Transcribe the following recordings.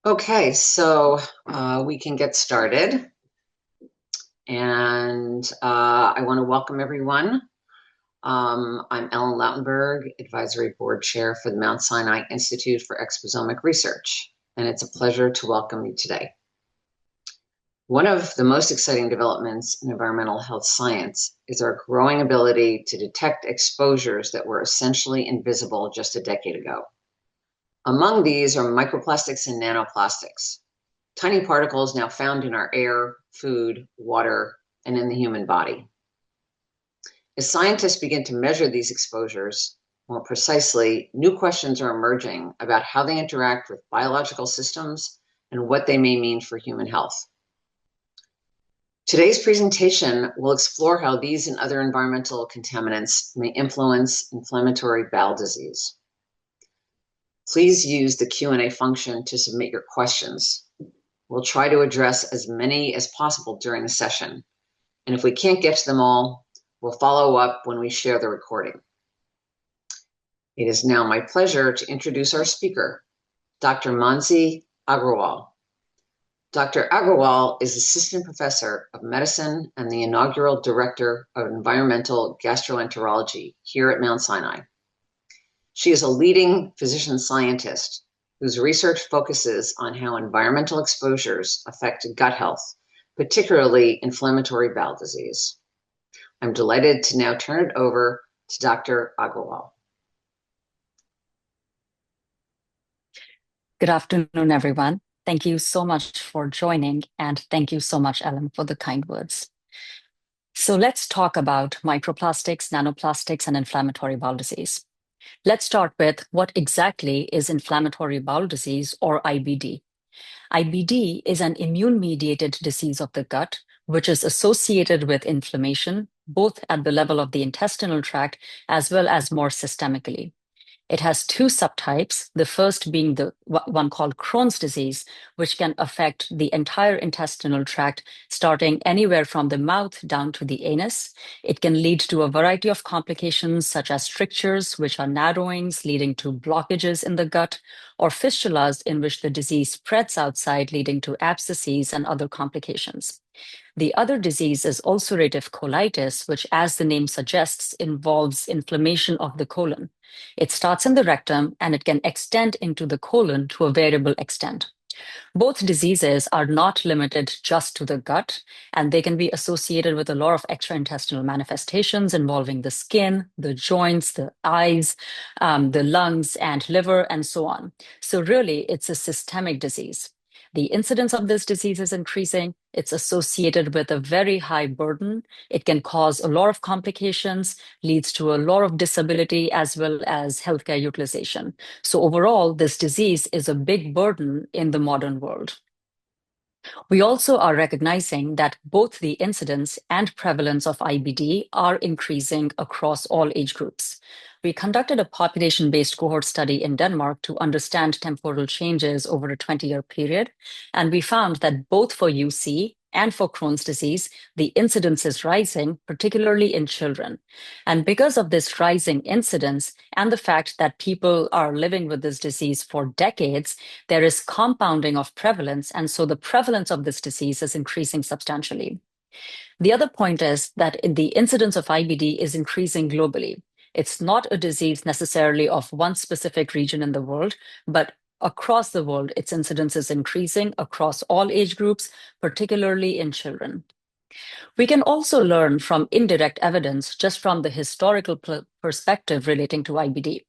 Okay, so we can get started. And I want to welcome everyone. I'm Ellen Lautenberg, Advisory Board Chair for the Mount Sinai Institute for Exposomic Research. And it's a pleasure to welcome you today. One of the most exciting developments in environmental health science is our growing ability to detect exposures that were essentially invisible just a decade ago. Among these are microplastics and nanoplastics, tiny particles now found in our air, food, water, and in the human body. As scientists begin to measure these exposures more precisely, new questions are emerging about how they interact with biological systems and what they may mean for human health. Today's presentation will explore how these and other environmental contaminants may influence inflammatory bowel disease. Please use the Q&A function to submit your questions. We'll try to address as many as possible during the session. And if we can't get to them all, we'll follow up when we share the recording. It is now my pleasure to introduce our speaker, Dr. Manasi Agrawal. Dr. Agrawal is Assistant Professor of Medicine and the inaugural Director of Environmental Gastroenterology here at Mount Sinai. She is a leading physician scientist whose research focuses on how environmental exposures affect gut health, particularly inflammatory bowel disease. I'm delighted to now turn it over to Dr. Agrawal. Good afternoon, everyone. Thank you so much for joining, and thank you so much, Ellen, for the kind words. So let's talk about microplastics, nanoplastics, and inflammatory bowel disease. Let's start with what exactly is inflammatory bowel disease, or IBD. IBD is an immune-mediated disease of the gut, which is associated with inflammation, both at the level of the intestinal tract as well as more systemically. It has two subtypes, the first being the one called Crohn's disease, which can affect the entire intestinal tract, starting anywhere from the mouth down to the anus. It can lead to a variety of complications such as strictures, which are narrowings leading to blockages in the gut, or fistulas in which the disease spreads outside, leading to abscesses and other complications. The other disease is ulcerative colitis, which, as the name suggests, involves inflammation of the colon. It starts in the rectum and it can extend into the colon to a variable extent. Both diseases are not limited just to the gut, and they can be associated with a lot of extraintestinal manifestations involving the skin, the joints, the eyes, the lungs, and liver, and so on. So really, it's a systemic disease. The incidence of this disease is increasing. It's associated with a very high burden. It can cause a lot of complications, leads to a lot of disability as well as healthcare utilization. So overall, this disease is a big burden in the modern world. We also are recognizing that both the incidence and prevalence of IBD are increasing across all age groups. We conducted a population-based cohort study in Denmark to understand temporal changes over a 20-year period, and we found that both for UC and for Crohn's disease, the incidence is rising, particularly in children. And because of this rising incidence and the fact that people are living with this disease for decades, there is compounding of prevalence, and so the prevalence of this disease is increasing substantially. The other point is that the incidence of IBD is increasing globally. It's not a disease necessarily of one specific region in the world, but across the world, its incidence is increasing across all age groups, particularly in children. We can also learn from indirect evidence just from the historical perspective relating to IBD.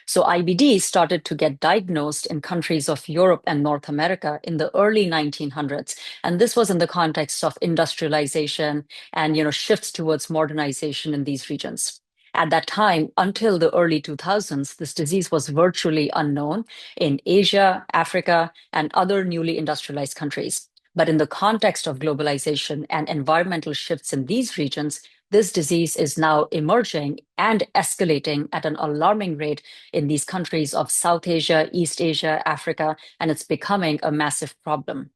So IBD started to get diagnosed in countries of Europe and North America in the early 1900s. And this was in the context of industrialization and shifts towards modernization in these regions. At that time, until the early 2000s, this disease was virtually unknown in Asia, Africa, and other newly industrialized countries. But in the context of globalization and environmental shifts in these regions, this disease is now emerging and escalating at an alarming rate in these countries of South Asia, East Asia, Africa, and it's becoming a massive problem.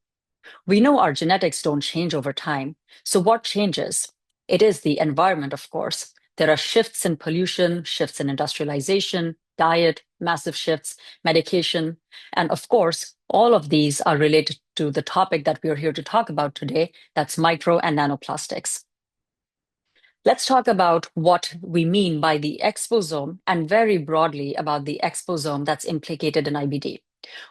We know our genetics don't change over time. So what changes? It is the environment, of course. There are shifts in pollution, shifts in industrialization, diet, massive shifts, medication, and of course, all of these are related to the topic that we're here to talk about today, that's micro and nanoplastics. Let's talk about what we mean by the exposome and very broadly about the exposome that's implicated in IBD.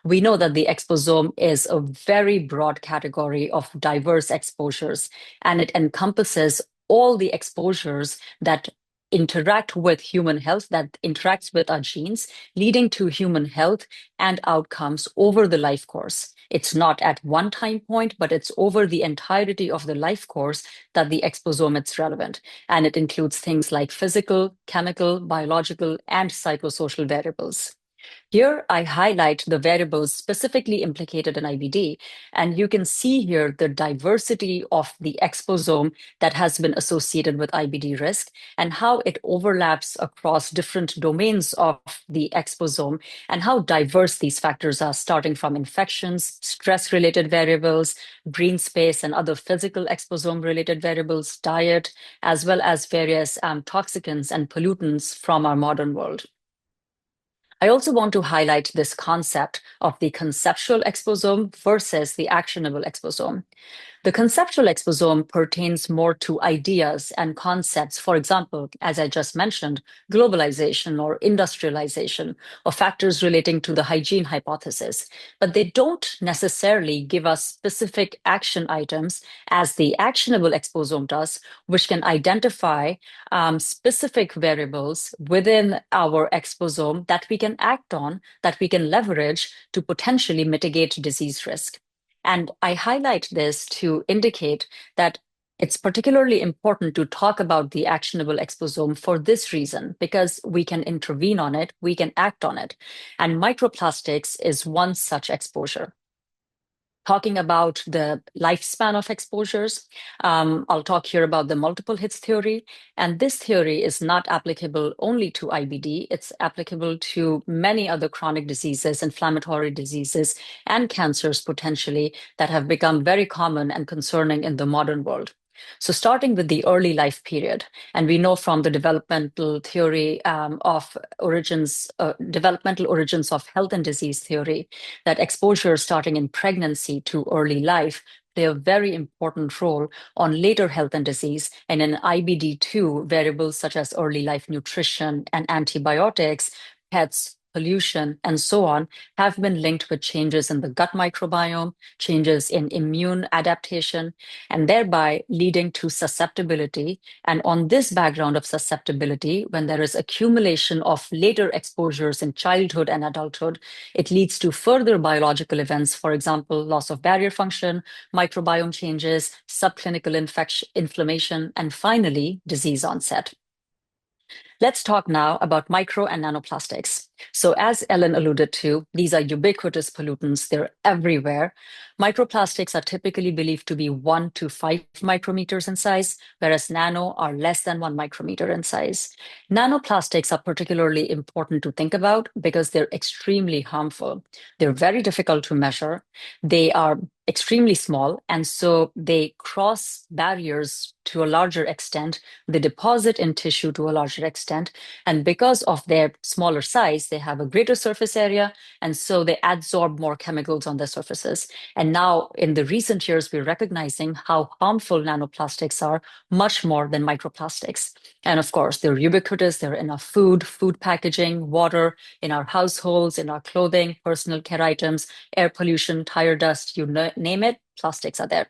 We know that the exposome is a very broad category of diverse exposures, and it encompasses all the exposures that interact with human health, that interacts with our genes, leading to human health and outcomes over the life course. It's not at one time point, but it's over the entirety of the life course that the exposome is relevant. And it includes things like physical, chemical, biological, and psychosocial variables. Here, I highlight the variables specifically implicated in IBD, and you can see here the diversity of the exposome that has been associated with IBD risk and how it overlaps across different domains of the exposome and how diverse these factors are, starting from infections, stress-related variables, green space, and other physical exposome-related variables, diet, as well as various toxicants and pollutants from our modern world. I also want to highlight this concept of the conceptual exposome versus the actionable exposome. The conceptual exposome pertains more to ideas and concepts, for example, as I just mentioned, globalization or industrialization, or factors relating to the hygiene hypothesis. But they don't necessarily give us specific action items as the actionable exposome does, which can identify specific variables within our exposome that we can act on, that we can leverage to potentially mitigate disease risk. And I highlight this to indicate that it's particularly important to talk about the actionable exposome for this reason, because we can intervene on it, we can act on it. And microplastics is one such exposure. Talking about the lifespan of exposures, I'll talk here about the multiple hits theory. And this theory is not applicable only to IBD, it's applicable to many other chronic diseases, inflammatory diseases, and cancers potentially that have become very common and concerning in the modern world. So starting with the early life period, and we know from the developmental theory of origins, developmental origins of health and disease theory, that exposure starting in pregnancy to early life play a very important role on later health and disease. And in IBD2, variables such as early life nutrition and antibiotics, pets, pollution, and so on have been linked with changes in the gut microbiome, changes in immune adaptation, and thereby leading to susceptibility. And on this background of susceptibility, when there is accumulation of later exposures in childhood and adulthood, it leads to further biological events, for example, loss of barrier function, microbiome changes, subclinical inflammation, and finally, disease onset. Let's talk now about micro and nanoplastics. So as Ellen alluded to, these are ubiquitous pollutants. They're everywhere. Microplastics are typically believed to be 1 to 5 micrometers in size, whereas nano are less than 1 micrometer in size. Nanoplastics are particularly important to think about because they're extremely harmful. They're very difficult to measure. They are extremely small, and so they cross barriers to a larger extent. They deposit in tissue to a larger extent, and because of their smaller size, they have a greater surface area, and so they absorb more chemicals on their surfaces. And now, in the recent years, we're recognizing how harmful nanoplastics are, much more than microplastics. And of course, they're ubiquitous. They're in our food, food packaging, water, in our households, in our clothing, personal care items, air pollution, tire dust, you name it, plastics are there.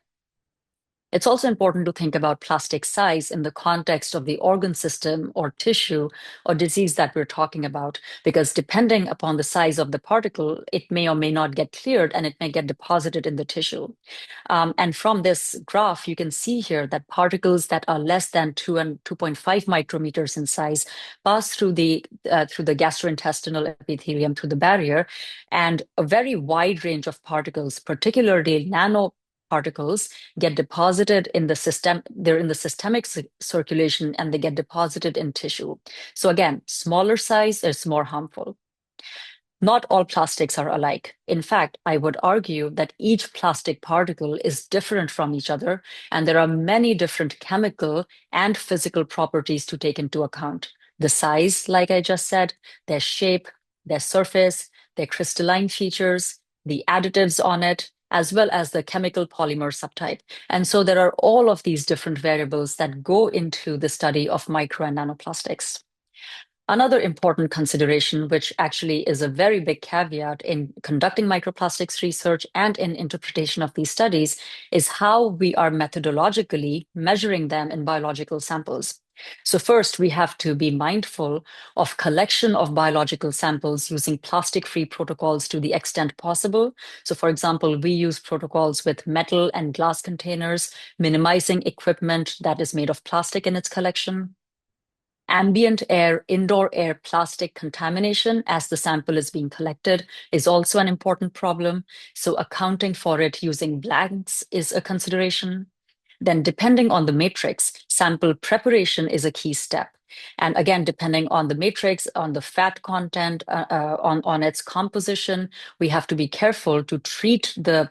It's also important to think about plastic size in the context of the organ system or tissue or disease that we're talking about, because depending upon the size of the particle, it may or may not get cleared and it may get deposited in the tissue. And from this graph, you can see here that particles that are less than 2 and 2.5 micrometers in size pass through the gastrointestinal epithelium, through the barrier, and a very wide range of particles, particularly nano particles, get deposited in the system. They're in the systemic circulation and they get deposited in tissue. So again, smaller size is more harmful. Not all plastics are alike. In fact, I would argue that each plastic particle is different from each other, and there are many different chemical and physical properties to take into account. The size, like I just said, their shape, their surface, their crystalline features, the additives on it, as well as the chemical polymer subtype. And so there are all of these different variables that go into the study of micro and nanoplastics. Another important consideration, which actually is a very big caveat in conducting microplastics research and in interpretation of these studies, is how we are methodologically measuring them in biological samples. So first, we have to be mindful of collection of biological samples using plastic-free protocols to the extent possible. So for example, we use protocols with metal and glass containers, minimizing equipment that is made of plastic in its collection. Ambient air, indoor air plastic contamination as the sample is being collected is also an important problem. So accounting for it using blanks is a consideration. Then depending on the matrix, sample preparation is a key step. And again, depending on the matrix, on the fat content, on its composition, we have to be careful to treat the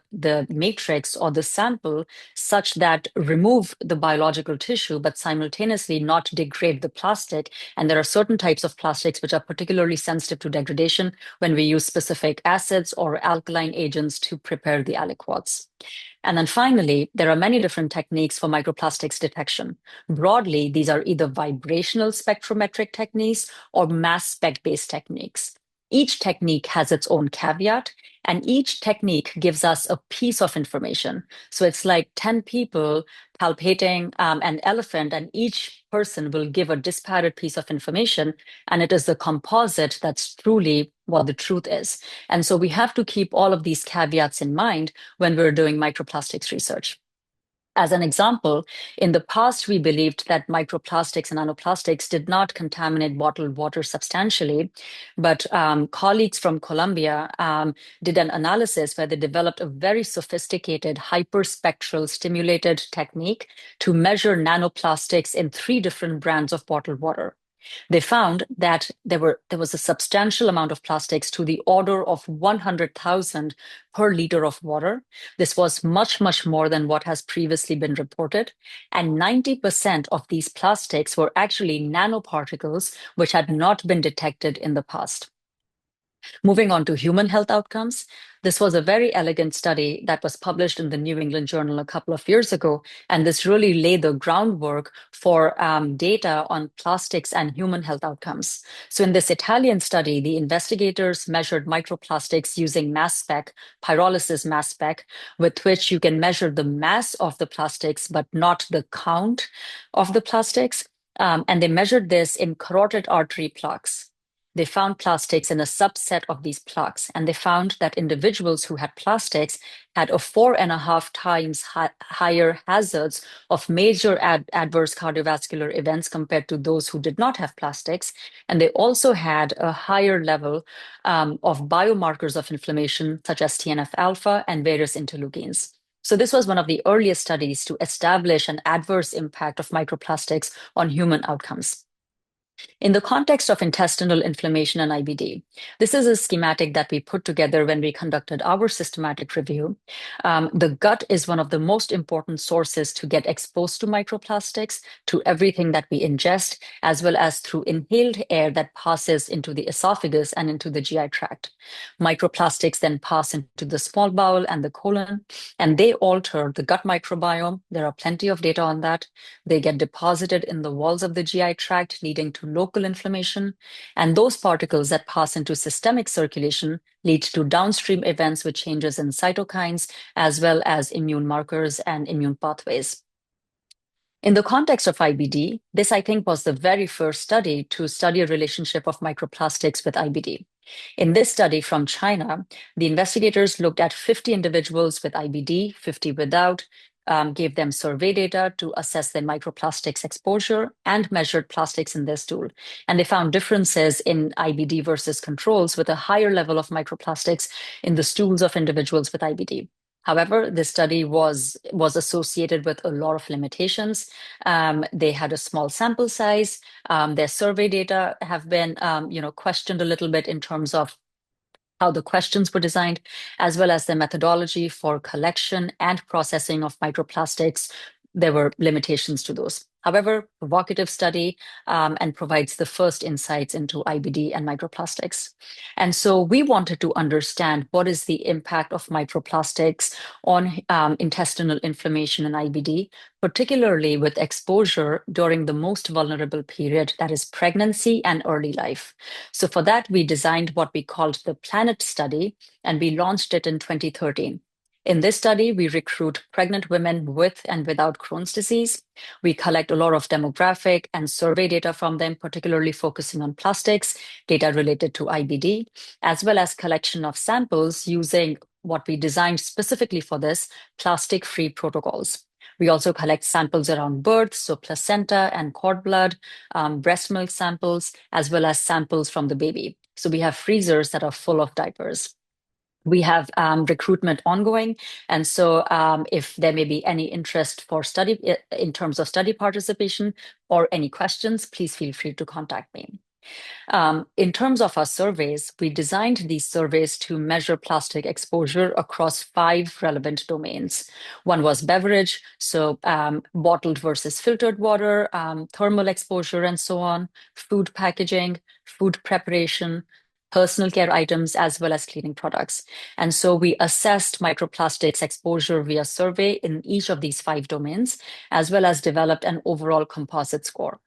matrix or the sample such that remove the biological tissue, but simultaneously not degrade the plastic. And there are certain types of plastics which are particularly sensitive to degradation when we use specific acids or alkaline agents to prepare the aliquots. And then finally, there are many different techniques for microplastics detection. Broadly, these are either vibrational spectrometric techniques or mass spec-based techniques. Each technique has its own caveat, and each technique gives us a piece of information. So it's like 10 people palpating an elephant, and each person will give a disparate piece of information, and it is the composite that's truly what the truth is. And so we have to keep all of these caveats in mind when we're doing microplastics research. As an example, in the past, we believed that microplastics and nanoplastics did not contaminate bottled water substantially, but colleagues from Colombia did an analysis where they developed a very sophisticated hyperspectral stimulated technique to measure nanoplastics in 3 different brands of bottled water. They found that there was a substantial amount of plastics to the order of 100,000 per liter of water. This was much, much more than what has previously been reported. And 90% of these plastics were actually nanoparticles, which had not been detected in the past. Moving on to human health outcomes, this was a very elegant study that was published in the New England Journal a couple of years ago, and this really laid the groundwork for data on plastics and human health outcomes. So in this Italian study, the investigators measured microplastics using mass spec, pyrolysis mass spec, with which you can measure the mass of the plastics, but not the count of the plastics. And they measured this in carotid artery plaques. They found plastics in a subset of these plaques, and they found that individuals who had plastics had a 4.5 times higher hazards of major adverse cardiovascular events compared to those who did not have plastics. And they also had a higher level of biomarkers of inflammation, such as TNF alpha and various interleukins. So this was one of the earliest studies to establish an adverse impact of microplastics on human outcomes. In the context of intestinal inflammation and IBD, this is a schematic that we put together when we conducted our systematic review. The gut is one of the most important sources to get exposed to microplastics, to everything that we ingest, as well as through inhaled air that passes into the esophagus and into the GI tract. Microplastics then pass into the small bowel and the colon, and they alter the gut microbiome. There are plenty of data on that. They get deposited in the walls of the GI tract, leading to local inflammation. And those particles that pass into systemic circulation lead to downstream events with changes in cytokines, as well as immune markers and immune pathways. In the context of IBD, this, I think, was the very first study to study a relationship of microplastics with IBD. In this study from China, the investigators looked at 50 individuals with IBD, 50 without, gave them survey data to assess their microplastics exposure and measured plastics in their stool. And they found differences in IBD versus controls with a higher level of microplastics in the stools of individuals with IBD. However, this study was associated with a lot of limitations. They had a small sample size. Their survey data have been, questioned a little bit in terms of how the questions were designed, as well as the methodology for collection and processing of microplastics there were limitations to those. However, provocative study and provides the first insights into IBD and microplastics. And so we wanted to understand what is the impact of microplastics on intestinal inflammation and IBD, particularly with exposure during the most vulnerable period, that is pregnancy and early life. So for that, we designed what we called the PLANET study, and we launched it in 2013. In this study, we recruit pregnant women with and without Crohn's disease. We collect a lot of demographic and survey data from them, particularly focusing on plastics, data related to IBD, as well as collection of samples using what we designed specifically for this, plastic-free protocols. We also collect samples around birth, so placenta and cord blood, breast milk samples, as well as samples from the baby. So we have freezers that are full of diapers. We have recruitment ongoing. And so if there may be any interest for study in terms of study participation or any questions, please feel free to contact me. In terms of our surveys, we designed these surveys to measure plastic exposure across 5 relevant domains. One was beverage, so bottled versus filtered water, thermal exposure, and so on, food packaging, food preparation, personal care items, as well as cleaning products. And so we assessed microplastics exposure via survey in each of these 5 domains, as well as developed an overall composite score.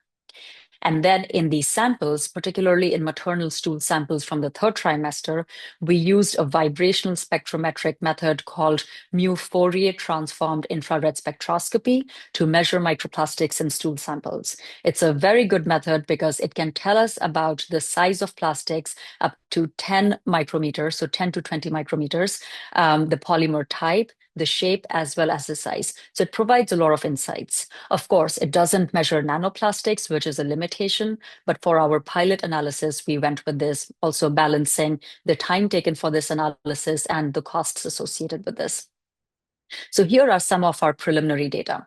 And then in these samples, particularly in maternal stool samples from the 3rd trimester, we used a vibrational spectrometric method called mu Fourier transformed infrared spectroscopy to measure microplastics in stool samples. It's a very good method because it can tell us about the size of plastics up to 10 micrometers, so 10 to 20 micrometers, the polymer type, the shape, as well as the size. So it provides a lot of insights. Of course, it doesn't measure nanoplastics, which is a limitation, but for our pilot analysis, we went with this, also balancing the time taken for this analysis and the costs associated with this. So here are some of our preliminary data.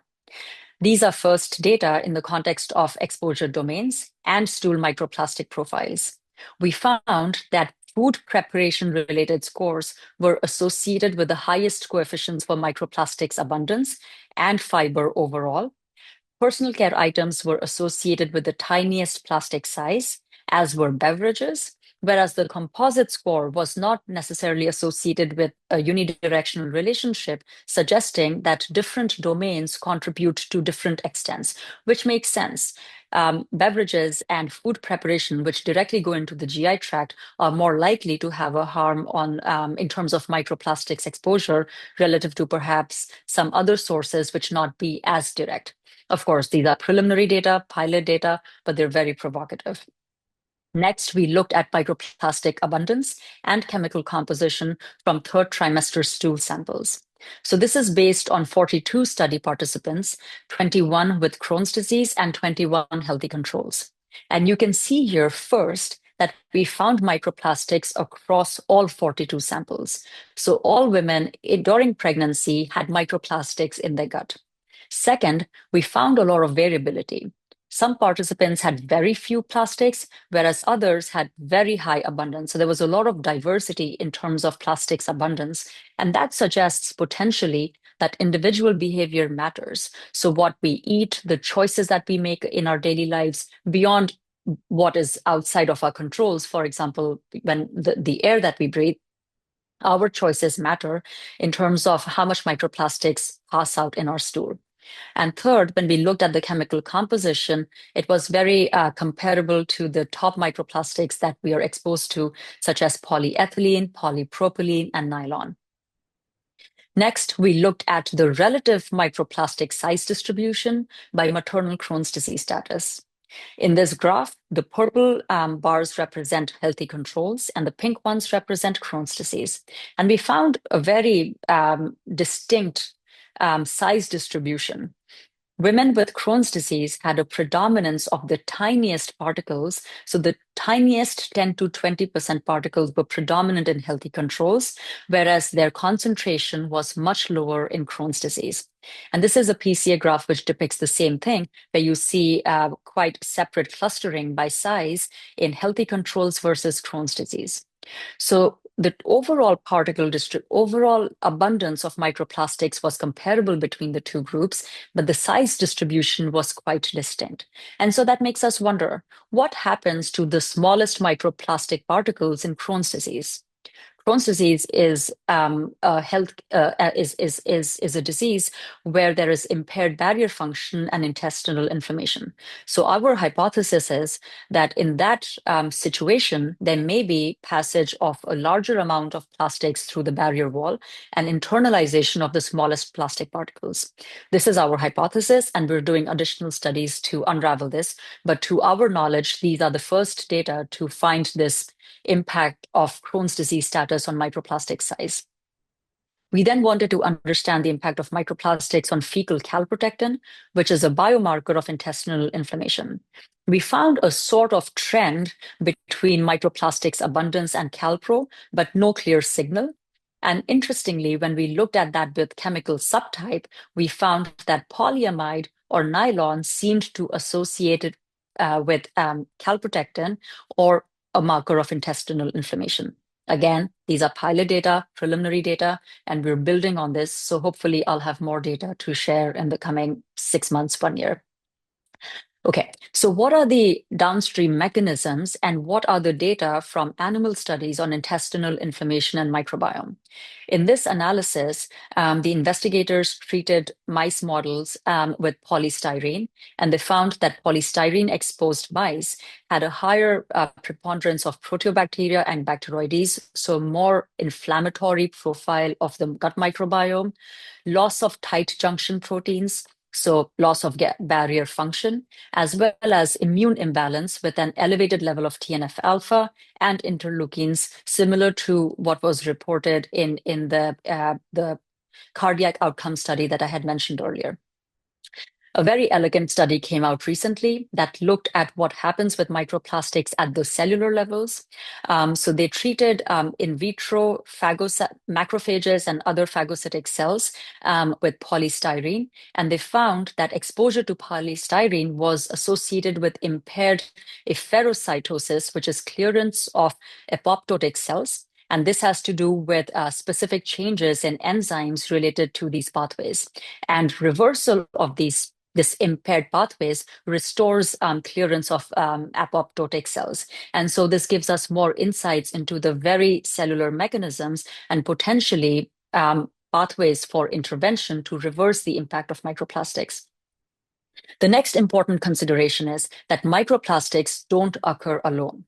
These are first data in the context of exposure domains and stool microplastic profiles. We found that food preparation related scores were associated with the highest coefficients for microplastics abundance and fiber overall. Personal care items were associated with the tiniest plastic size, as were beverages, whereas the composite score was not necessarily associated with a unidirectional relationship, suggesting that different domains contribute to different extents, which makes sense. Beverages and food preparation, which directly go into the GI tract, are more likely to have a harm on in terms of microplastics exposure relative to perhaps some other sources which not be as direct. Of course, these are preliminary data, pilot data, but they're very provocative. Next, we looked at microplastic abundance and chemical composition from 3rd trimester stool samples. So this is based on 42 study participants, 21 with Crohn's disease and 21 healthy controls. And you can see here first that we found microplastics across all 42 samples. So all women during pregnancy had microplastics in their gut. Second, we found a lot of variability. Some participants had very few plastics, whereas others had very high abundance. So there was a lot of diversity in terms of plastics abundance. And that suggests potentially that individual behavior matters. So what we eat, the choices that we make in our daily lives beyond what is outside of our controls, for example, when the air that we breathe, our choices matter in terms of how much microplastics pass out in our stool. And third, when we looked at the chemical composition, it was very comparable to the top microplastics that we are exposed to, such as polyethylene, polypropylene, and nylon. Next, we looked at the relative microplastic size distribution by maternal Crohn's disease status. In this graph, the purple bars represent healthy controls and the pink ones represent Crohn's disease. And we found a very distinct size distribution. Women with Crohn's disease had a predominance of the tiniest particles. So the tiniest 10 to 20% particles were predominant in healthy controls, whereas their concentration was much lower in Crohn's disease. And this is a PCA graph which depicts the same thing, where you see quite separate clustering by size in healthy controls versus Crohn's disease. So the overall abundance of microplastics was comparable between the two groups, but the size distribution was quite distinct. And so that makes us wonder, what happens to the smallest microplastic particles in Crohn's disease? Crohn's disease is is a disease where there is impaired barrier function and intestinal inflammation. So our hypothesis is that in that situation, there may be passage of a larger amount of plastics through the barrier wall and internalization of the smallest plastic particles. This is our hypothesis, and we're doing additional studies to unravel this. But to our knowledge, these are the first data to find this impact of Crohn's disease status on microplastic size. We then wanted to understand the impact of microplastics on fecal calprotectin, which is a biomarker of intestinal inflammation. We found a sort of trend between microplastics abundance and calpro, but no clear signal. And interestingly, when we looked at that with chemical subtype, we found that polyamide or nylon seemed to associate it with calprotectin or a marker of intestinal inflammation. Again, these are pilot data, preliminary data, and we're building on this. So hopefully I'll have more data to share in the coming 6 months, 1 year. Okay, so what are the downstream mechanisms and what are the data from animal studies on intestinal inflammation and microbiome? In this analysis, the investigators treated mice models with polystyrene, and they found that polystyrene-exposed mice had a higher preponderance of proteobacteria and bacteroides, so more inflammatory profile of the gut microbiome, loss of tight junction proteins, so loss of barrier function, as well as immune imbalance with an elevated level of TNF alpha and interleukins, similar to what was reported in the cardiac outcome study that I had mentioned earlier. A very elegant study came out recently that looked at what happens with microplastics at the cellular levels. So they treated in vitro macrophages and other phagocytic cells with polystyrene, and they found that exposure to polystyrene was associated with impaired efferocytosis, which is clearance of apoptotic cells. And this has to do with specific changes in enzymes related to these pathways. And reversal of this impaired pathways restores clearance of apoptotic cells. And so this gives us more insights into the very cellular mechanisms and potentially pathways for intervention to reverse the impact of microplastics. The next important consideration is that microplastics don't occur alone.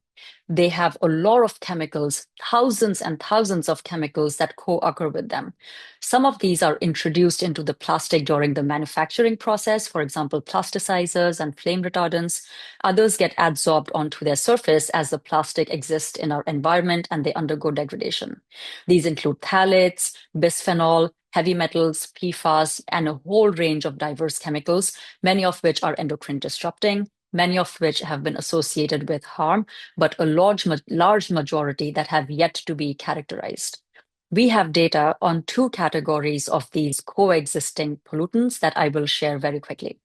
They have a lot of chemicals, thousands and thousands of chemicals that co-occur with them. Some of these are introduced into the plastic during the manufacturing process, for example, plasticizers and flame retardants. Others get adsorbed onto their surface as the plastic exists in our environment and they undergo degradation. These include phthalates, bisphenol, heavy metals, PFAS, and a whole range of diverse chemicals, many of which are endocrine disrupting, many of which have been associated with harm, but a large majority that have yet to be characterized. We have data on 2 categories of these coexisting pollutants that I will share very quickly.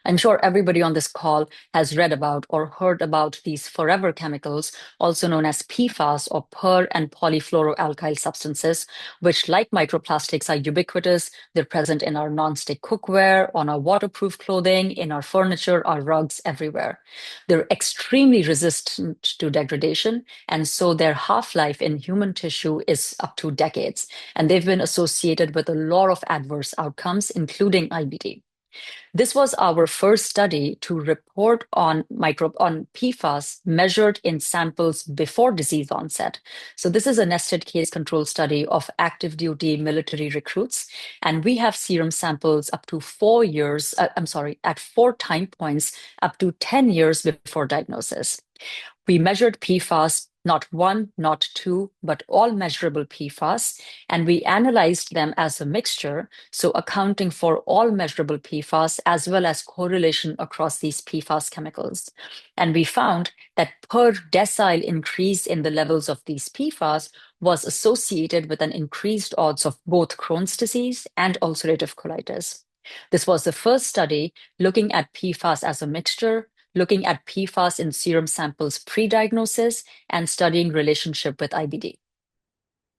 I'm sure everybody on this call has read about or heard about these forever chemicals, also known as PFAS or per and polyfluoroalkyl substances, which, like microplastics, are ubiquitous. They're present in our nonstick cookware, on our waterproof clothing, in our furniture, our rugs, everywhere. They're extremely resistant to degradation, and so their half-life in human tissue is up to decades. And they've been associated with a lot of adverse outcomes, including IBD. This was our first study to report on PFAS measured in samples before disease onset. So this is a nested case control study of active duty military recruits. And we have serum samples up to 4 years, at 4 time points, up to 10 years before diagnosis. We measured PFAS, not 1, not 2, but all measurable PFAS, and we analyzed them as a mixture, so accounting for all measurable PFAS as well as correlation across these PFAS chemicals. And we found that per decile increase in the levels of these PFAS was associated with an increased odds of both Crohn's disease and ulcerative colitis. This was the first study looking at PFAS as a mixture, looking at PFAS in serum samples pre-diagnosis, and studying relationship with IBD.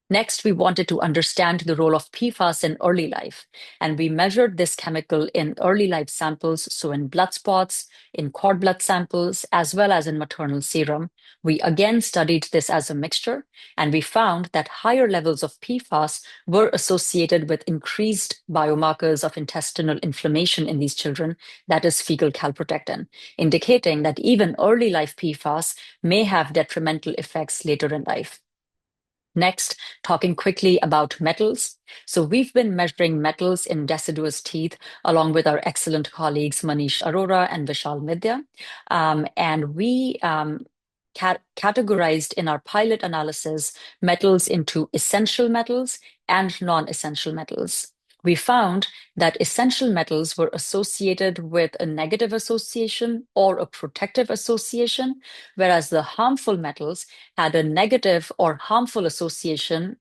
Next, we wanted to understand the role of PFAS in early life, and we measured this chemical in early life samples, so in blood spots, in cord blood samples, as well as in maternal serum. We again studied this as a mixture, and we found that higher levels of PFAS were associated with increased biomarkers of intestinal inflammation in these children, that is fecal calprotectin, indicating that even early life PFAS may have detrimental effects later in life. Next, talking quickly about metals. So we've been measuring metals in deciduous teeth along with our excellent colleagues Manish Arora and Vishal Midya. And we categorized in our pilot analysis metals into essential metals and non-essential metals. We found that essential metals were associated with a negative association or a protective association, whereas the harmful metals had a negative or harmful association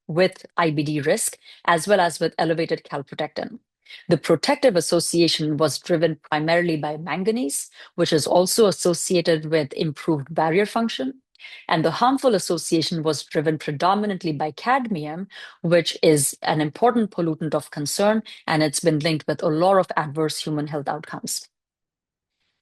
with IBD risk, as well as with elevated calprotectin. The protective association was driven primarily by manganese, which is also associated with improved barrier function. And the harmful association was driven predominantly by cadmium, which is an important pollutant of concern, and it's been linked with a lot of adverse human health outcomes.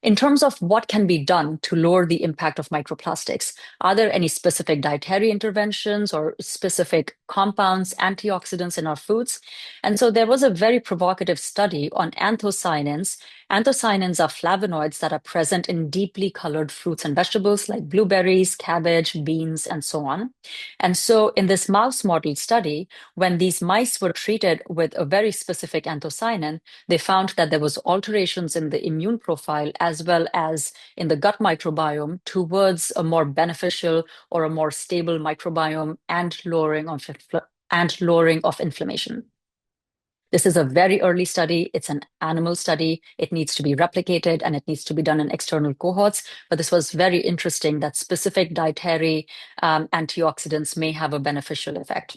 In terms of what can be done to lower the impact of microplastics, are there any specific dietary interventions or specific compounds, antioxidants in our foods? And so there was a very provocative study on anthocyanins. Anthocyanins are flavonoids that are present in deeply colored fruits and vegetables like blueberries, cabbage, beans, and so on. And so in this mouse model study, when these mice were treated with a very specific anthocyanin, they found that there was alterations in the immune profile as well as in the gut microbiome towards a more beneficial or a more stable microbiome and lowering of inflammation. This is a very early study. It's an animal study. It needs to be replicated and it needs to be done in external cohorts. But this was very interesting that specific dietary antioxidants may have a beneficial effect.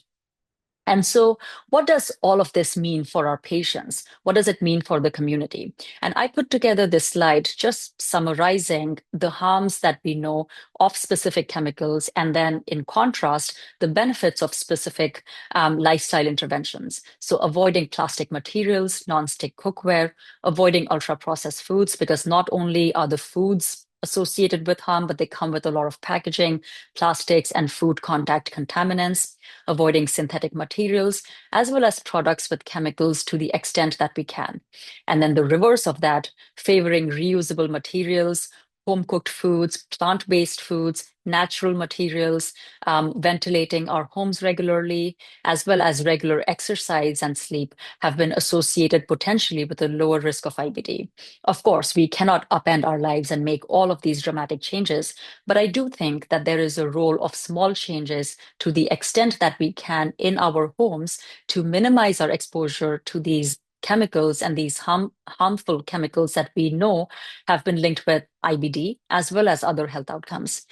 And so what does all of this mean for our patients? What does it mean for the community? And I put together this slide just summarizing the harms that we know of specific chemicals, and then in contrast, the benefits of specific lifestyle interventions. So avoiding plastic materials, non-stick cookware, avoiding ultra-processed foods, because not only are the foods associated with harm, but they come with a lot of packaging, plastics, and food contact contaminants, avoiding synthetic materials, as well as products with chemicals to the extent that we can. And then the reverse of that, favoring reusable materials, home-cooked foods, plant-based foods, natural materials, ventilating our homes regularly, as well as regular exercise and sleep have been associated potentially with a lower risk of IBD. Of course, we cannot upend our lives and make all of these dramatic changes, but I do think that there is a role of small changes to the extent that we can in our homes to minimize our exposure to these chemicals and these harmful chemicals that we know have been linked with IBD as well as other health outcomes.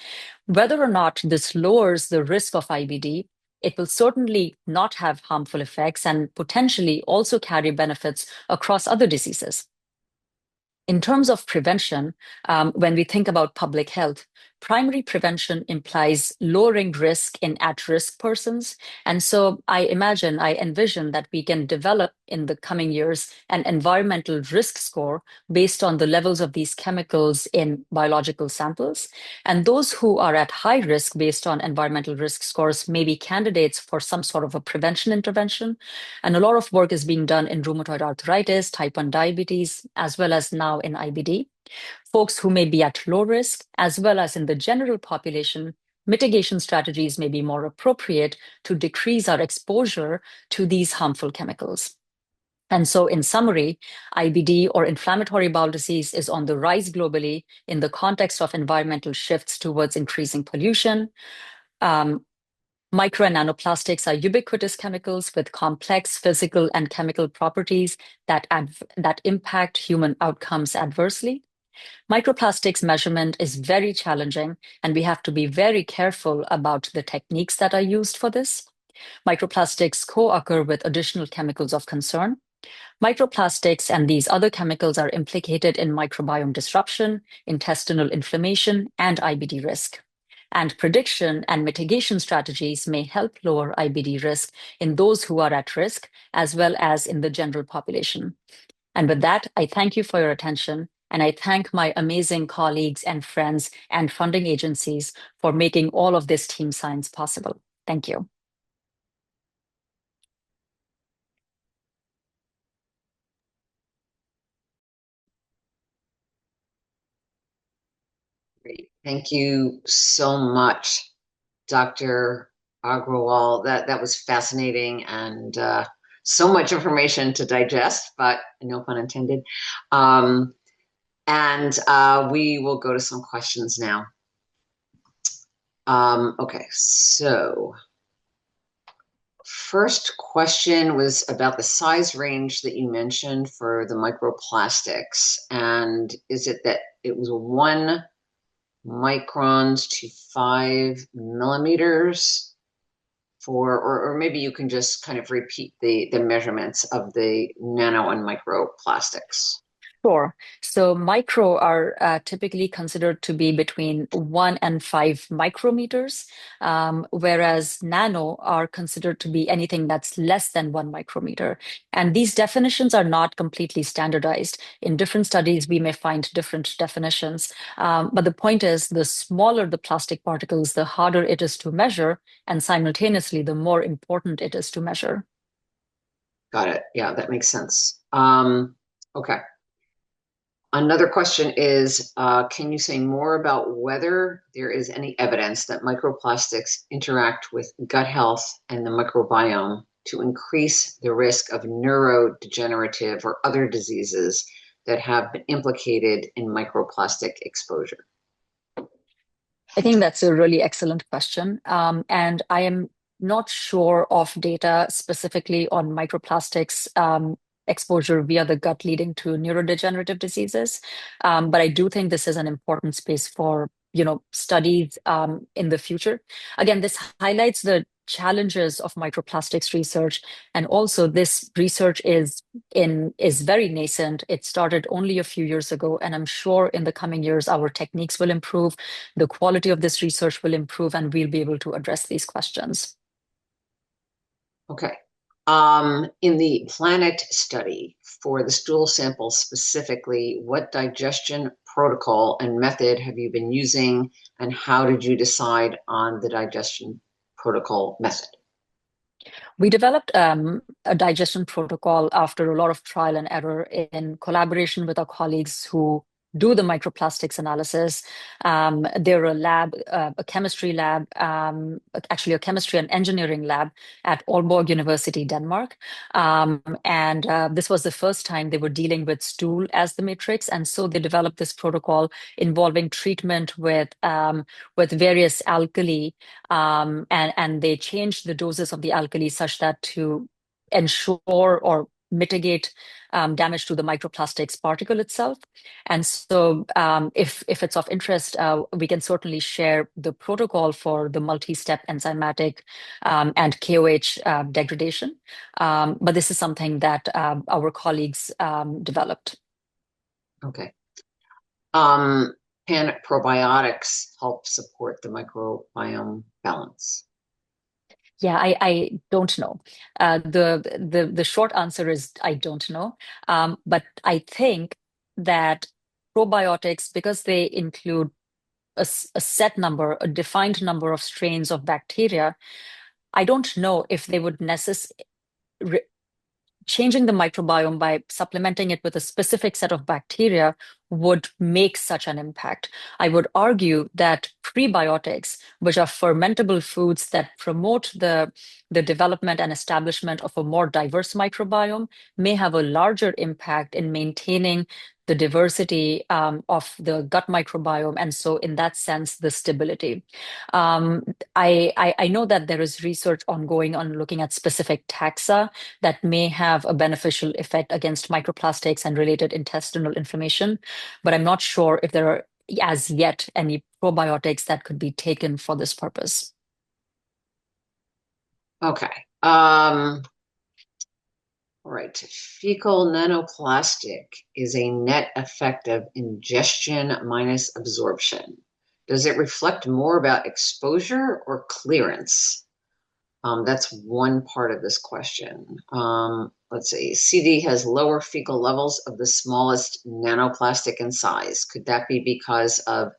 Whether or not this lowers the risk of IBD, it will certainly not have harmful effects and potentially also carry benefits across other diseases. In terms of prevention, when we think about public health, primary prevention implies lowering risk in at-risk persons. And so I envision that we can develop in the coming years an environmental risk score based on the levels of these chemicals in biological samples. And those who are at high risk based on environmental risk scores may be candidates for some sort of a prevention intervention. And a lot of work is being done in rheumatoid arthritis, type 1 diabetes, as well as now in IBD. Folks who may be at low risk, as well as in the general population, mitigation strategies may be more appropriate to decrease our exposure to these harmful chemicals. And so, in summary, IBD or inflammatory bowel disease is on the rise globally in the context of environmental shifts towards increasing pollution. Micro and nanoplastics are ubiquitous chemicals with complex physical and chemical properties that impact human outcomes adversely. Microplastics measurement is very challenging, and we have to be very careful about the techniques that are used for this. Microplastics co-occur with additional chemicals of concern. Microplastics and these other chemicals are implicated in microbiome disruption, intestinal inflammation, and IBD risk. and prediction and mitigation strategies may help lower IBD risk in those who are at risk, as well as in the general population. And with that, I thank you for your attention, and I thank my amazing colleagues and friends and funding agencies for making all of this team science possible. Thank you. Great. Thank you so much, Dr. Agrawal. That was fascinating and so much information to digest, but no pun intended. And we will go to some questions now. Okay, so first question was about the size range that you mentioned for the microplastics. And is it that it was 1 microns to 5 millimeters for, or maybe you can just kind of repeat the measurements of the nano and microplastics. Sure. So micro are typically considered to be between 1 and 5 micrometers, whereas nano are considered to be anything that's less than 1 micrometer. And these definitions are not completely standardized. In different studies, we may find different definitions. But the point is, the smaller the plastic particles, the harder it is to measure, and simultaneously, the more important it is to measure. Got it. Yeah, that makes sense. Okay. Another question is, can you say more about whether there is any evidence that microplastics interact with gut health and the microbiome to increase the risk of neurodegenerative or other diseases that have been implicated in microplastic exposure? I think that's a really excellent question. And I am not sure of data specifically on microplastics exposure via the gut leading to neurodegenerative diseases. But I do think this is an important space for, studies in the future. Again, this highlights the challenges of microplastics research, and also this research is very nascent. It started only a few years ago, and I'm sure in the coming years our techniques will improve, the quality of this research will improve, and we'll be able to address these questions. Okay. In the PLANET study for the stool sample specifically, what digestion protocol and method have you been using, and how did you decide on the digestion protocol method? We developed a digestion protocol after a lot of trial and error in collaboration with our colleagues who do the microplastics analysis. They're a chemistry lab, actually a chemistry and engineering lab at Aalborg University, Denmark. And this was the first time they were dealing with stool as the matrix. And so they developed this protocol involving treatment with various alkali, and they changed the doses of the alkali such that to ensure or mitigate damage to the microplastics particle itself. And so if it's of interest, we can certainly share the protocol for the multi-step enzymatic and KOH degradation. But this is something that our colleagues developed. Okay. Can probiotics help support the microbiome balance? Yeah, I don't know. The short answer is I don't know. But I think that probiotics, because they include a set number, a defined number of strains of bacteria, I don't know if they would necessarily changing the microbiome by supplementing it with a specific set of bacteria would make such an impact. I would argue that prebiotics, which are fermentable foods that promote the development and establishment of a more diverse microbiome, may have a larger impact in maintaining the diversity of the gut microbiome, and so in that sense, the stability. I know that there is research ongoing on looking at specific taxa that may have a beneficial effect against microplastics and related intestinal inflammation, but I'm not sure if there are as yet any probiotics that could be taken for this purpose. Okay. All right. Fecal nanoplastic is a net effect of ingestion minus absorption. Does it reflect more about exposure or clearance? That's one part of this question. Let's see. CD has lower fecal levels of the smallest nanoplastic in size. Could that be because of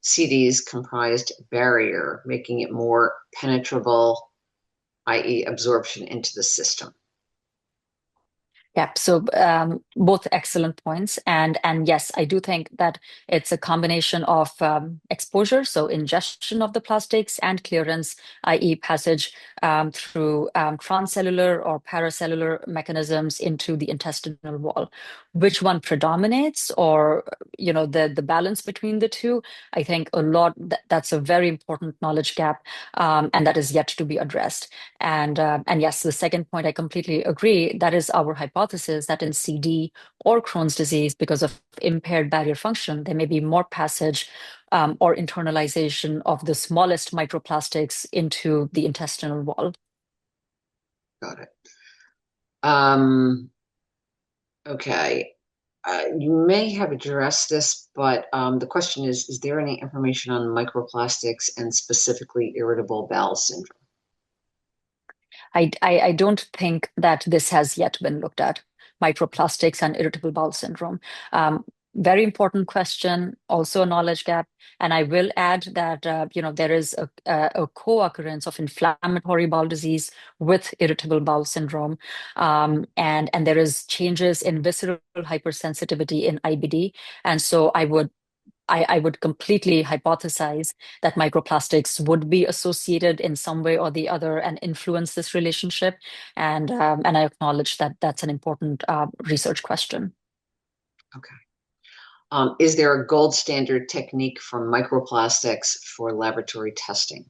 CD's comprised barrier, making it more penetrable, i.e., absorption into the system? Yeah, so both excellent points, and yes, I do think that it's a combination of exposure, so ingestion of the plastics, and clearance, i.e., passage through transcellular or paracellular mechanisms into the intestinal wall. Which one predominates, or the balance between the two? I think a lot that's a very important knowledge gap, and that is yet to be addressed. And yes, the second point, I completely agree. That is our hypothesis that in CD or Crohn's disease, because of impaired barrier function, there may be more passage or internalization of the smallest microplastics into the intestinal wall. Got it. Okay. You may have addressed this, but the question is there any information on microplastics and specifically irritable bowel syndrome? I don't think that this has yet been looked at, microplastics and irritable bowel syndrome. Very important question, also a knowledge gap. And I will add that there is a co-occurrence of inflammatory bowel disease with irritable bowel syndrome, and there is changes in visceral hypersensitivity in IBD. And so I would completely hypothesize that microplastics would be associated in some way or the other and influence this relationship. And I acknowledge that that's an important research question. Okay. Is there a gold standard technique for microplastics for laboratory testing?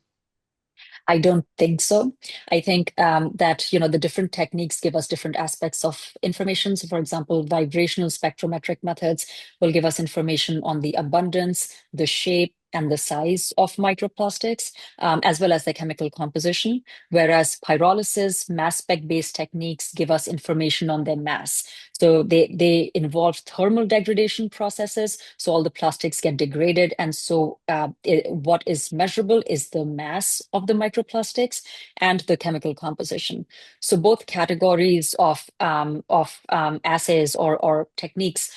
I don't think so. I think that the different techniques give us different aspects of information. So, for example, vibrational spectrometric methods will give us information on the abundance, the shape, and the size of microplastics, as well as the chemical composition. Whereas pyrolysis, mass spec-based techniques give us information on their mass. So they involve thermal degradation processes. So all the plastics get degraded. And so what is measurable is the mass of the microplastics and the chemical composition. So both categories of assays or techniques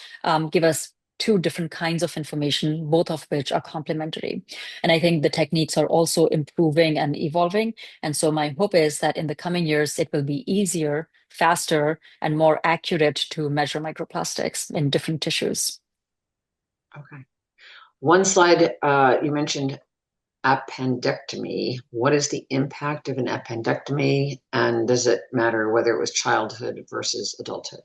give us two different kinds of information, both of which are complementary. And I think the techniques are also improving and evolving. And so my hope is that in the coming years, it will be easier, faster, and more accurate to measure microplastics in different tissues. Okay. One slide, you mentioned appendectomy. What is the impact of an appendectomy? And does it matter whether it was childhood versus adulthood?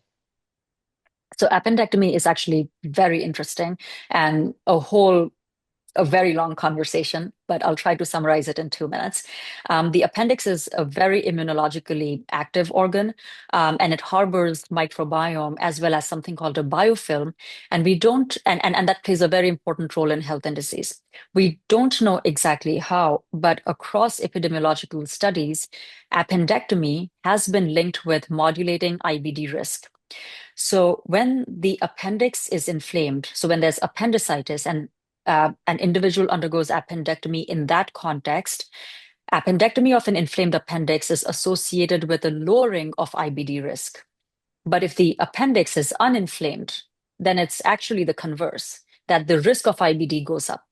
So appendectomy is actually very interesting and a very long conversation, but I'll try to summarize it in 2 minutes. The appendix is a very immunologically active organ, and it harbors microbiome as well as something called a biofilm. And we don't, and that plays a very important role in health and disease. We don't know exactly how, but across epidemiological studies, appendectomy has been linked with modulating IBD risk. So when the appendix is inflamed, so when there's appendicitis and an individual undergoes appendectomy in that context, appendectomy of an inflamed appendix is associated with a lowering of IBD risk. But if the appendix is uninflamed, then it's actually the converse, that the risk of IBD goes up.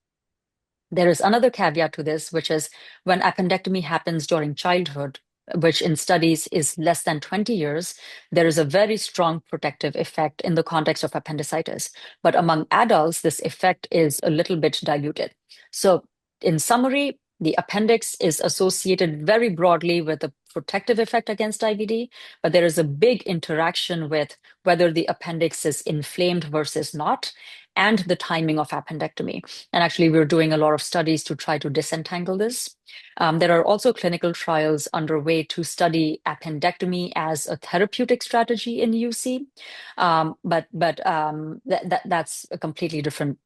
There is another caveat to this, which is when appendectomy happens during childhood, which in studies is less than 20 years, there is a very strong protective effect in the context of appendicitis. But among adults, this effect is a little bit diluted. So, in summary, the appendix is associated very broadly with a protective effect against IBD, but there is a big interaction with whether the appendix is inflamed versus not, and the timing of appendectomy. And actually, we're doing a lot of studies to try to disentangle this. There are also clinical trials underway to study appendectomy as a therapeutic strategy in UC, but that's a completely different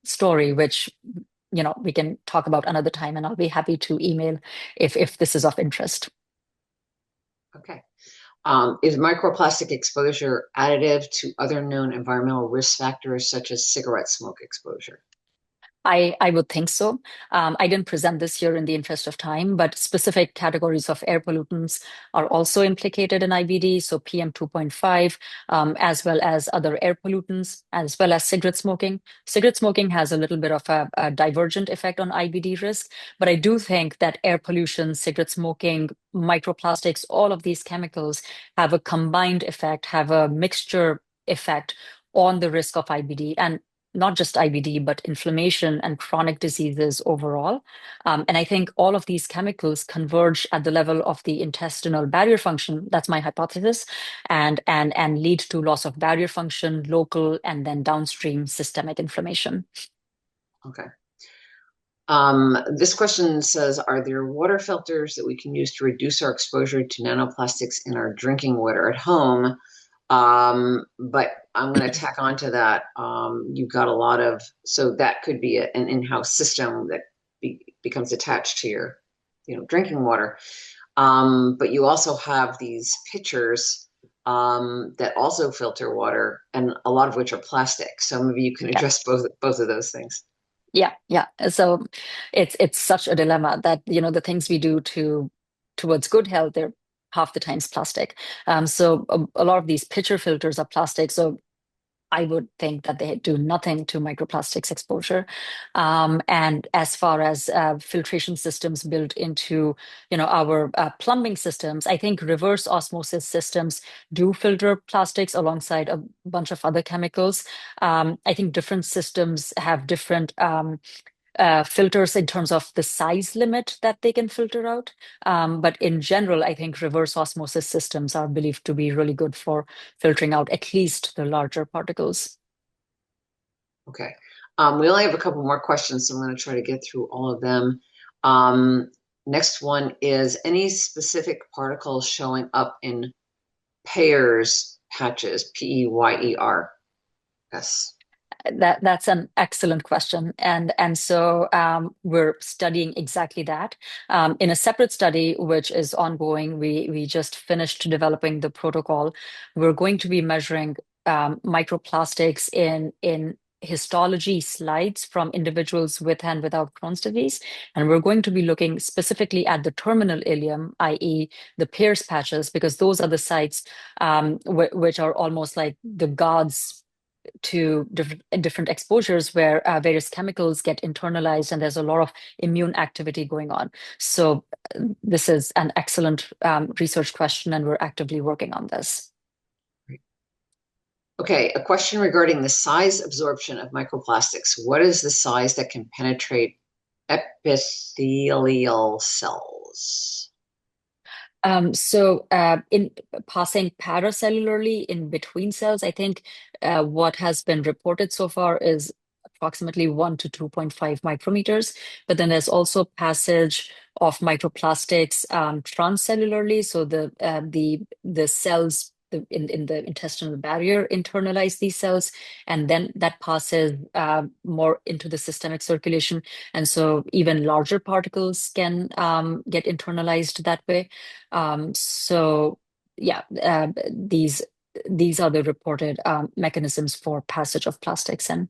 story, which we can talk about another time, and I'll be happy to email if this is of interest. Okay. Is microplastic exposure additive to other known environmental risk factors such as cigarette smoke exposure? I would think so. I didn't present this here in the interest of time, but specific categories of air pollutants are also implicated in IBD. So PM 2.5, as well as other air pollutants, as well as cigarette smoking. Cigarette smoking has a little bit of a divergent effect on IBD risk, but I do think that air pollution, cigarette smoking, microplastics, all of these chemicals have a combined effect, have a mixture effect on the risk of IBD. And not just IBD, but inflammation and chronic diseases overall. And I think all of these chemicals converge at the level of the intestinal barrier function. That's my hypothesis, and lead to loss of barrier function, local, and then downstream systemic inflammation. Okay. This question says, are there water filters that we can use to reduce our exposure to nanoplastics in our drinking water at home? But I'm going to tack on to that. You've got a lot of, so that could be an in-house system that becomes attached to your, drinking water. But you also have these pitchers that also filter water, and a lot of which are plastic. So maybe you can address both of those things. Yeah. So it's such a dilemma that, the things we do towards good health, they're half the times plastic. So a lot of these pitcher filters are plastic. So I would think that they do nothing to microplastics exposure. And as far as filtration systems built into, our plumbing systems, I think reverse osmosis systems do filter plastics alongside a bunch of other chemicals. I think different systems have different filters in terms of the size limit that they can filter out. But in general, I think reverse osmosis systems are believed to be really good for filtering out at least the larger particles. Okay. We only have a couple more questions, so I'm going to try to get through all of them. Next one is, any specific particles showing up in Peyer's patches, P-E-Y-E-R? Yes. That's an excellent question, and so we're studying exactly that in a separate study which is ongoing. We just finished developing the protocol. We're going to be measuring microplastics in histology slides from individuals with and without Crohn's disease, and we're going to be looking specifically at the terminal ileum, i.e., the Peyer's patches, because those are the sites which are almost like the gods to different exposures where various chemicals get internalized and there's a lot of immune activity going on. So this is an excellent research question, and we're actively working on this. Okay, a question regarding the size absorption of microplastics. What is the size that can penetrate epithelial cells? So in passing paracellularly in between cells, I think what has been reported so far is approximately 1 to 2.5 micrometers. But then there's also passage of microplastics transcellularly. So the cells in the intestinal barrier internalize these cells, and then that passes more into the systemic circulation. And so even larger particles can get internalized that way. So yeah, these are the reported mechanisms for passage of plastics in.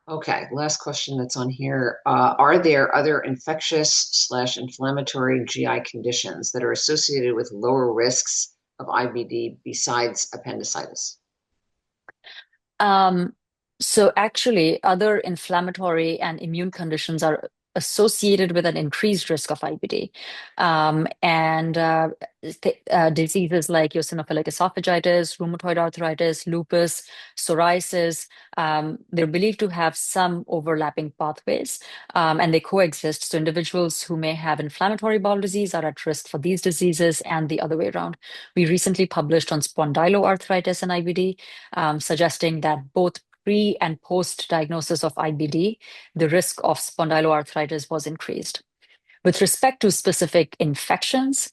Okay, last question that's on here. Are there other infectious/inflammatory GI conditions that are associated with lower risks of IBD besides appendicitis? Um, so actually, other inflammatory and immune conditions are associated with an increased risk of IBD. And diseases like eosinophilic esophagitis, rheumatoid arthritis, lupus, psoriasis, they're believed to have some overlapping pathways, and they coexist. So individuals who may have inflammatory bowel disease are at risk for these diseases and the other way around. We recently published on spondyloarthritis and IBD, suggesting that both pre and post diagnosis of IBD, the risk of spondyloarthritis was increased. With respect to specific infections,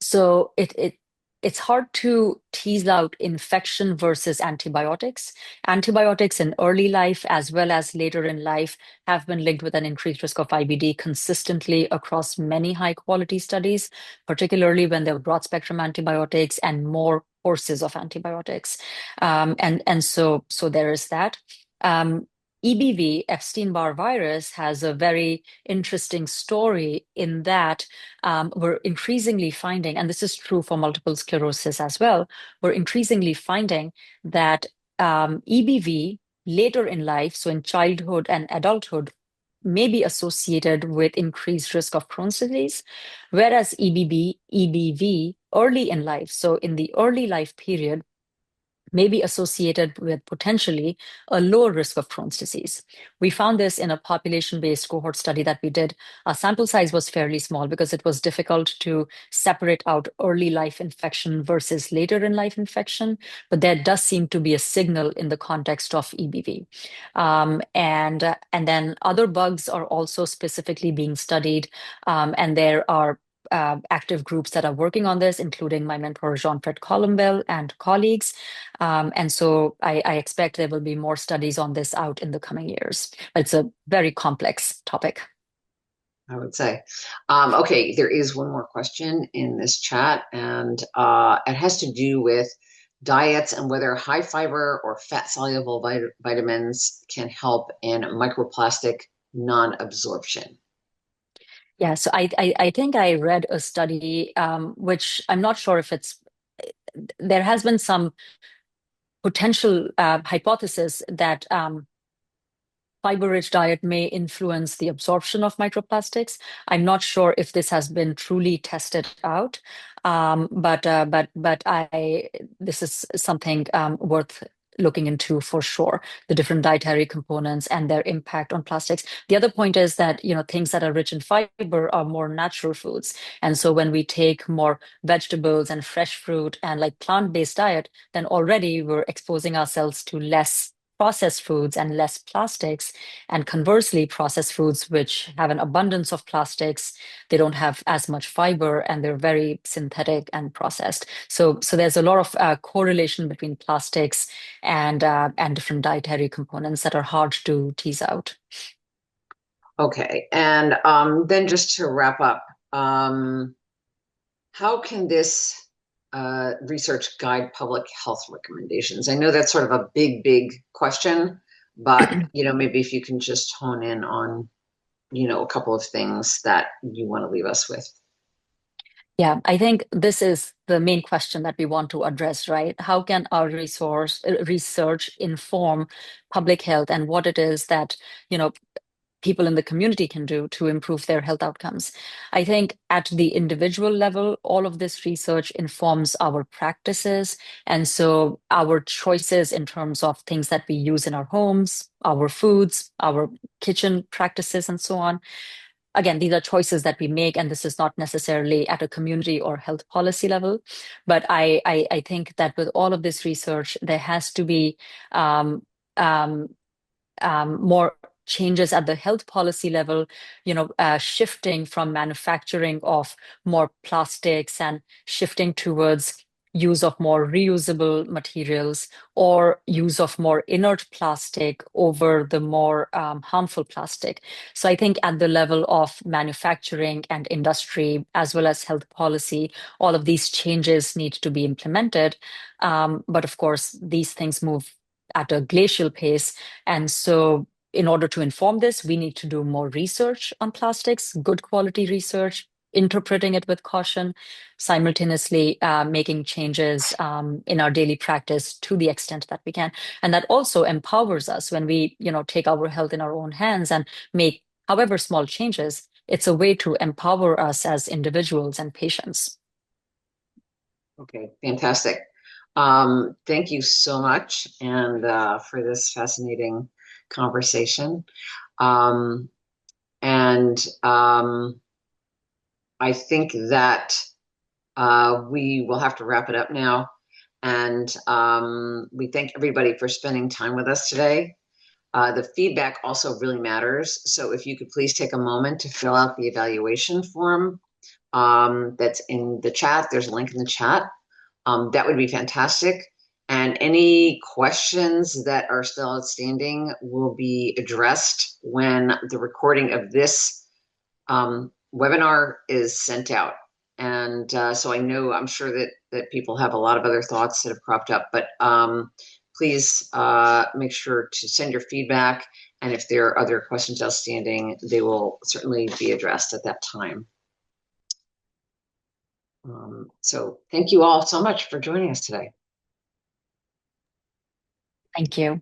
so it's hard to tease out infection versus antibiotics. Antibiotics in early life as well as later in life have been linked with an increased risk of IBD consistently across many high quality studies, particularly when there were broad spectrum antibiotics and more courses of antibiotics. And so there is that. EBV, Epstein-Barr virus, has a very interesting story in that we're increasingly finding, and this is true for multiple sclerosis as well, we're increasingly finding that EBV later in life, so in childhood and adulthood, may be associated with increased risk of Crohn's disease, whereas EBV early in life, so in the early life period, may be associated with potentially a lower risk of Crohn's disease. We found this in a population-based cohort study that we did. Our sample size was fairly small because it was difficult to separate out early life infection versus later in life infection, but there does seem to be a signal in the context of EBV. And then other bugs are also specifically being studied, and there are active groups that are working on this, including my mentor, Jean-Fred Colombel and colleagues. And so I expect there will be more studies on this out in the coming years. It's a very complex topic. I would say. Okay, there is one more question in this chat, and it has to do with diets and whether high fiber or fat soluble vitamins can help in microplastic non-absorption. Yeah, so I think I read a study, which I'm not sure if there has been some potential hypothesis that fiber-rich diet may influence the absorption of microplastics. I'm not sure if this has been truly tested out, but this is something worth looking into for sure, the different dietary components and their impact on plastics. The other point is that, things that are rich in fiber are more natural foods. And so when we take more vegetables and fresh fruit and like plant-based diet, then already we're exposing ourselves to less processed foods and less plastics. And conversely, processed foods, which have an abundance of plastics, they don't have as much fiber and they're very synthetic and processed. So there's a lot of correlation between plastics and different dietary components that are hard to tease out. Okay, and then just to wrap up, how can this research guide public health recommendations? I know that's sort of a big question, but maybe if you can just hone in on, a couple of things that you want to leave us with. Yeah, I think this is the main question that we want to address, right? How can our research inform public health and what it is that, people in the community can do to improve their health outcomes? I think at the individual level, all of this research informs our practices. And so our choices in terms of things that we use in our homes, our foods, our kitchen practices, and so on. Again, these are choices that we make, and this is not necessarily at a community or health policy level. But I think that with all of this research, there has to be more changes at the health policy level, shifting from manufacturing of more plastics and shifting towards use of more reusable materials or use of more inert plastic over the more harmful plastic. So I think at the level of manufacturing and industry, as well as health policy, all of these changes need to be implemented. But of course, these things move at a glacial pace. And so in order to inform this, we need to do more research on plastics, good quality research, interpreting it with caution, simultaneously making changes in our daily practice to the extent that we can. And that also empowers us when we, take our health in our own hands and make however small changes. It's a way to empower us as individuals and patients. Okay, fantastic. Thank you so much and for this fascinating conversation. And I think that we will have to wrap it up now. And we thank everybody for spending time with us today. The feedback also really matters. So if you could please take a moment to fill out the evaluation form that's in the chat. There's a link in the chat. That would be fantastic. And any questions that are still outstanding will be addressed when the recording of this webinar is sent out. And so I'm sure that people have a lot of other thoughts that have cropped up, but please make sure to send your feedback. And if there are other questions outstanding, they will certainly be addressed at that time. So thank you all so much for joining us today. Thank you.